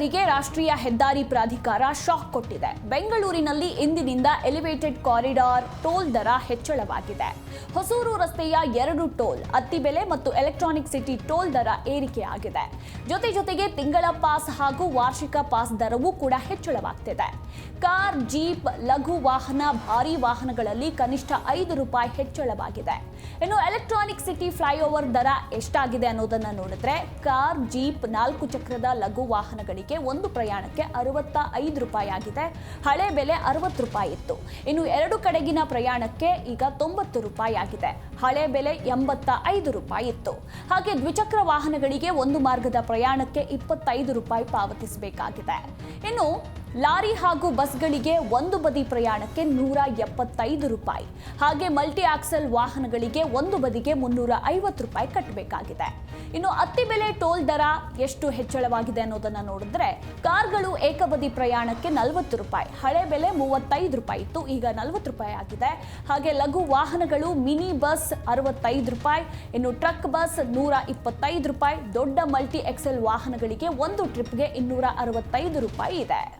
ಪ್ರಯಾಣಿಕರಿಗೆ ರಾಷ್ಟ್ರೀಯ ಹೆದ್ದಾರಿ ಪ್ರಾಧಿಕಾರ ಶಾಕ್ ಕೊಟ್ಟಿದೆ. ಬೆಂಗಳೂರಿನಲ್ಲಿ ಇಂದಿನಿಂದ ಎಲಿವೇಟೆಡ್ ಕಾರಿಡಾರ್ ಟೋಲ್ ದರ ಹೆಚ್ಚಳವಾಗಿದೆ. ಹೊಸೂರು ರಸ್ತೆಯ 2 ಟೋಲ್, ಅತ್ತಿಬೆಲೆ ಮತ್ತು ಎಲೆಕ್ಟ್ರಾನಿಕ್ ಸಿಟಿ ಟೋಲ್ ದರ ಏರಿಕೆಯಾಗಿದೆ. ಜೊತೆಗೆ ತಿಂಗಳ ಪಾಸ್ ಹಾಗೂ ವಾರ್ಷಿಕ ಪಾಸ್ ದರವೂ ಕೂಡ ಹೆಚ್ಚಳವಾಗ್ತಿದೆ. ಕಾರ್, ಜೀಪ್, ಲಘು ವಾಹನ, ಭಾರೀ ವಾಹನಗಳಲ್ಲಿ ಕನಿಷ್ಠ ₹5 ಹೆಚ್ಚಳವಾಗಿದೆ. ಇನ್ನು ಎಲೆಕ್ಟ್ರಾನಿಕ್ ಸಿಟಿ ಫ್ಲೈಓವರ್ ದರ ಎಷ್ಟಾಗಿದೆ ಅನ್ನೋದನ್ನ ನೋಡಿದ್ರೆ, ಕಾರ್, ಜೀಪ್, 4 ಚಕ್ರದ ಲಘು ವಾಹನಗಳಿಗೆ ಒಂದು ಪ್ರಯಾಣಕ್ಕೆ ₹65 ಆಗಿದೆ. ಹಳೆ ಬೆಲೆ ₹60 ಇತ್ತು. ಇನ್ನು 2 ಕಡೆಗಿನ ಪ್ರಯಾಣಕ್ಕೆ ಈಗ ₹90 ಆಗಿದೆ. ಹಳೆ ಬೆಲೆ ₹85 ಇತ್ತು. ಹಾಗೆ ದ್ವಿಚಕ್ರ ವಾಹನಗಳಿಗೆ ಒಂದು ಮಾರ್ಗದ ಪ್ರಯಾಣಕ್ಕೆ ₹25 ಪಾವತಿಸಬೇಕಾಗಿದೆ. ಇನ್ನು ಲಾರಿ ಹಾಗೂ ಬಸ್ಗಳಿಗೆ ಒಂದು ಬದಿ ಪ್ರಯಾಣಕ್ಕೆ ₹175, ಹಾಗೆ ಮಲ್ಟಿ ಆಕ್ಸೆಲ್ ವಾಹನಗಳಿಗೆ ಒಂದು ಬದಿಗೆ ₹350 ಕಟ್ಟಬೇಕಾಗಿದೆ. ಇನ್ನು ಅತ್ತಿಬೆಲೆ ಟೋಲ್ ದರ ಎಷ್ಟು ಹೆಚ್ಚಳವಾಗಿದೆ ಅನ್ನೋದನ್ನ ನೋಡಿದ್ರೆ, ಕಾರ್ಗಳು ಏಕಬದಿ ಪ್ರಯಾಣಕ್ಕೆ ₹40, ಹಳೆ ಬೆಲೆ ₹35 ಇತ್ತು, ಈಗ ₹40 ಆಗಿದೆ. ಹಾಗೆ ಲಘು ವಾಹನಗಳು ಮಿನಿ ಬಸ್ ₹65, ಇನ್ನು ಟ್ರಕ್ ಬಸ್ ₹125, ದೊಡ್ಡ ಮಲ್ಟಿ ಎಕ್ಸೆಲ್ ವಾಹನಗಳಿಗೆ ಒಂದು ಟ್ರಿಪ್ಗೆ ₹265 ಇದೆ.